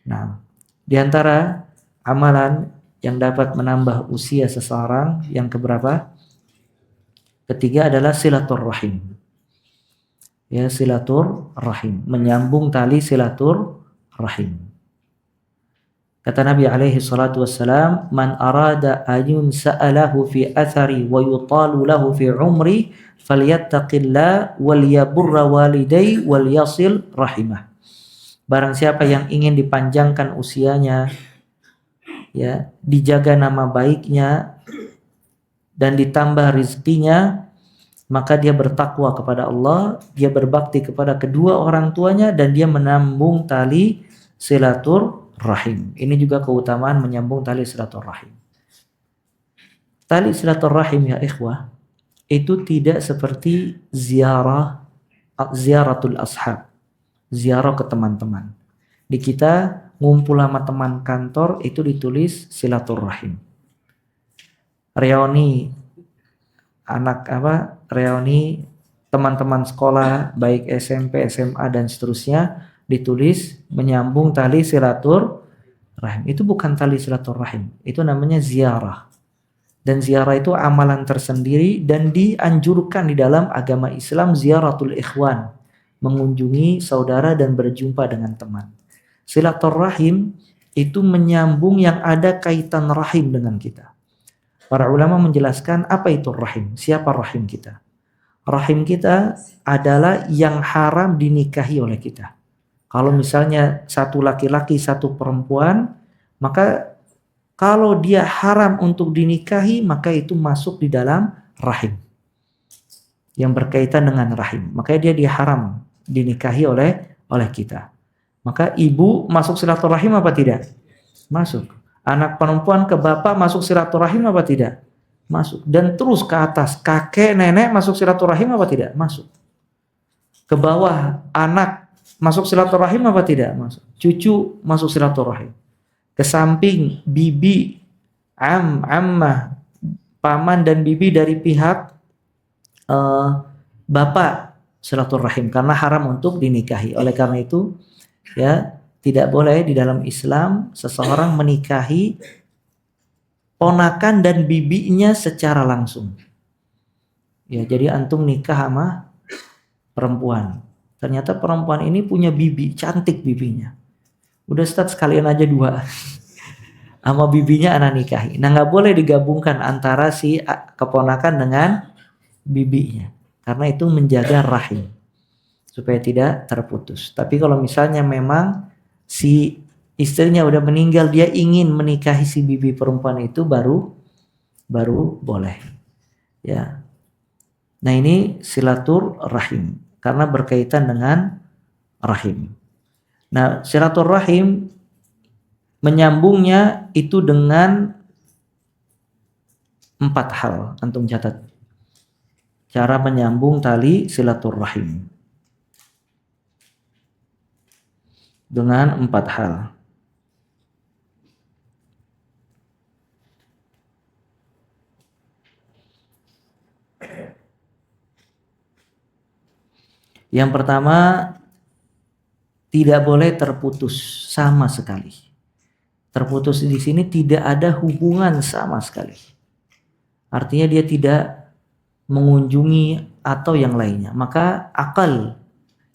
Nah, di antara amalan yang dapat menambah usia seseorang yang keberapa? Ketiga adalah silaturrahim. Ya, silaturrahim, menyambung tali silaturrahim. Kata Nabi alaihi salatu wassalam, "Man arada ayun sa'alahu fi athari wa yutalu lahu fi umri, falyattaqillah wal yaburra walidai wal yasil rahimah." Barang siapa yang ingin dipanjangkan usianya, ya, dijaga nama baiknya dan ditambah rezekinya, maka dia bertakwa kepada Allah, dia berbakti kepada kedua orang tuanya, dan dia menambung tali silaturrahim. Ini juga keutamaan menyambung tali silaturrahim. Tali silaturrahim ya ikhwah, itu tidak seperti ziaratul ashab, ziarah ke teman-teman. Di kita ngumpul sama teman kantor itu ditulis silaturrahim. Reuni reuni teman-teman sekolah baik SMP, SMA dan seterusnya ditulis menyambung tali silaturrahim. Itu bukan tali silaturrahim, itu namanya ziarah. Dan ziarah itu amalan tersendiri dan dianjurkan di dalam agama Islam, ziaratul ikhwan, mengunjungi saudara dan berjumpa dengan teman. Silaturrahim itu menyambung yang ada kaitan rahim dengan kita. Para ulama menjelaskan apa itu rahim, siapa rahim kita. Rahim kita adalah yang haram dinikahi oleh kita. Kalau misalnya satu laki-laki, satu perempuan, maka kalau dia haram untuk dinikahi, maka itu masuk di dalam rahim. Yang berkaitan dengan rahim. Makanya dia haram dinikahi oleh kita. Maka ibu masuk silaturahim apa tidak? Masuk. Anak perempuan ke bapak masuk silaturahim apa tidak? Masuk. Dan terus ke atas, kakek, nenek masuk silaturahim apa tidak? Masuk. Ke bawah, anak masuk silaturahim apa tidak? Masuk. Cucu masuk silaturahim. Ke samping, bibi, ammah, paman dan bibi dari pihak bapak silaturahim karena haram untuk dinikahi. Oleh karena itu, ya, tidak boleh di dalam Islam seseorang menikahi ponakan dan bibinya secara langsung. Ya, jadi antum nikah sama perempuan. Ternyata perempuan ini punya bibi, cantik bibinya. Udah Ustaz sekalian aja dua. Sama bibinya anak nikahi. Nah, nggak boleh digabungkan antara si keponakan dengan bibinya. Karena itu menjaga rahim. Supaya tidak terputus. Tapi kalau misalnya memang si istrinya udah meninggal, dia ingin menikahi si bibi perempuan itu baru boleh. Ya. Nah, ini silaturrahim karena berkaitan dengan rahim. Nah, silaturrahim menyambungnya itu dengan 4 hal. Antum catat. Cara menyambung tali silaturrahim. Dengan 4 hal. Yang pertama, tidak boleh terputus sama sekali. Terputus di sini tidak ada hubungan sama sekali. Artinya dia tidak mengunjungi atau yang lainnya. Maka akal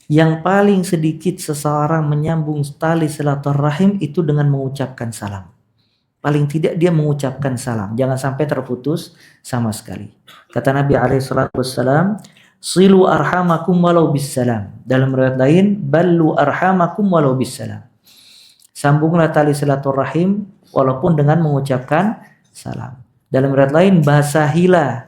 yang paling sedikit seseorang menyambung tali silaturrahim itu dengan mengucapkan salam. Paling tidak dia mengucapkan salam. Jangan sampai terputus sama sekali. Kata Nabi SAW, silu arhamakum walau bissalam. Dalam riwayat lain, ballu arhamakum walau bissalam. Sambunglah tali silaturrahim walaupun dengan mengucapkan salam. Dalam riwayat lain, basahilah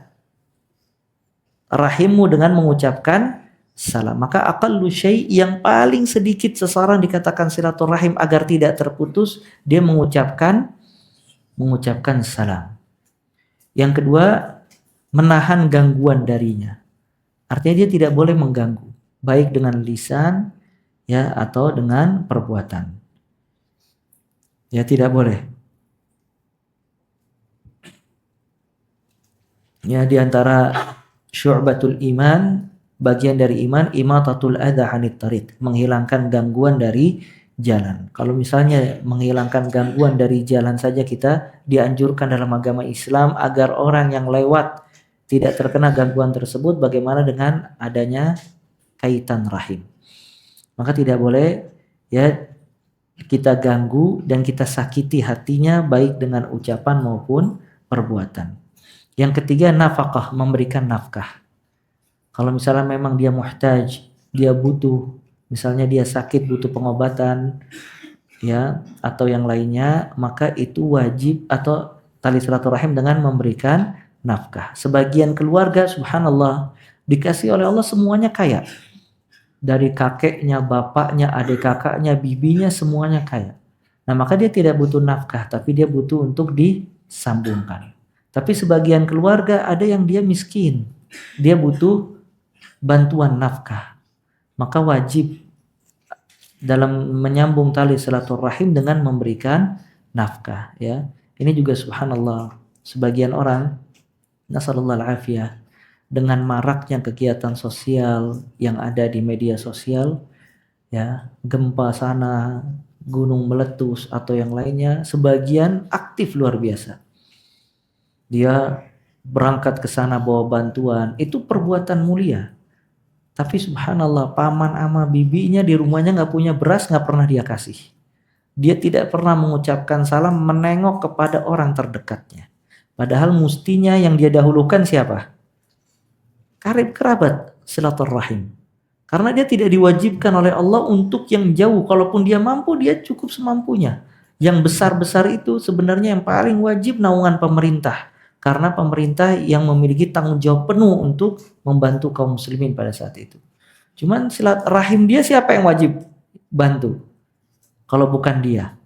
rahimmu dengan mengucapkan salam. Maka aqallu syai' yang paling sedikit seseorang dikatakan silaturrahim agar tidak terputus, dia mengucapkan salam. Yang kedua, menahan gangguan darinya. Artinya dia tidak boleh mengganggu, baik dengan lisan ya atau dengan perbuatan. Ya, tidak boleh. Ya, di antara syu'batul iman, bagian dari iman, imatatul adha 'anit thariq, menghilangkan gangguan dari jalan. Kalau misalnya menghilangkan gangguan dari jalan saja, kita dianjurkan dalam agama Islam agar orang yang lewat tidak terkena gangguan tersebut. Bagaimana dengan adanya kaitan rahim? Maka tidak boleh ya kita ganggu dan kita sakiti hatinya baik dengan ucapan maupun perbuatan. Yang ketiga, nafkah, memberikan nafkah. Kalau misalnya memang dia muhtaj, dia butuh, misalnya dia sakit butuh pengobatan ya atau yang lainnya, maka itu wajib atau tali silaturahim dengan memberikan nafkah. Sebagian keluarga subhanallah dikasih oleh Allah semuanya kaya. Dari kakeknya, bapaknya, adik kakaknya, bibinya semuanya kaya. Nah, maka dia tidak butuh nafkah, tapi dia butuh untuk disambungkan. Tapi sebagian keluarga ada yang dia miskin. Dia butuh bantuan nafkah. Maka wajib dalam menyambung tali silaturahim dengan memberikan nafkah ya. Ini juga subhanallah sebagian orang nasallallahu alafiyah dengan maraknya kegiatan sosial yang ada di media sosial ya, gempa sana, gunung meletus atau yang lainnya, sebagian aktif luar biasa. Dia berangkat ke sana bawa bantuan, itu perbuatan mulia. Tapi subhanallah, paman ama bibinya di rumahnya nggak punya beras, nggak pernah dia kasih. Dia tidak pernah mengucapkan salam, menengok kepada orang terdekatnya. Padahal mustinya yang dia dahulukan siapa? Karib kerabat, silaturahim. Karena dia tidak diwajibkan oleh Allah untuk yang jauh. Kalaupun dia mampu, dia cukup semampunya. Yang besar-besar itu sebenarnya yang paling wajib naungan pemerintah. Karena pemerintah yang memiliki tanggung jawab penuh untuk membantu kaum muslimin pada saat itu. Cuman silaturahim dia siapa yang wajib bantu? Kalau bukan dia.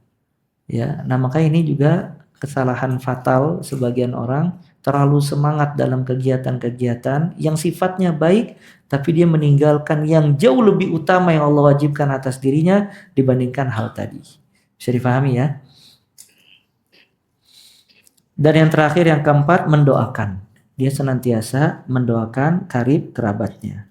Ya, nah maka ini juga kesalahan fatal sebagian orang, terlalu semangat dalam kegiatan-kegiatan yang sifatnya baik, tapi dia meninggalkan yang jauh lebih utama yang Allah wajibkan atas dirinya dibandingkan hal tadi. Bisa difahami ya? Dan yang terakhir, yang keempat, mendoakan. Dia senantiasa mendoakan karib kerabatnya.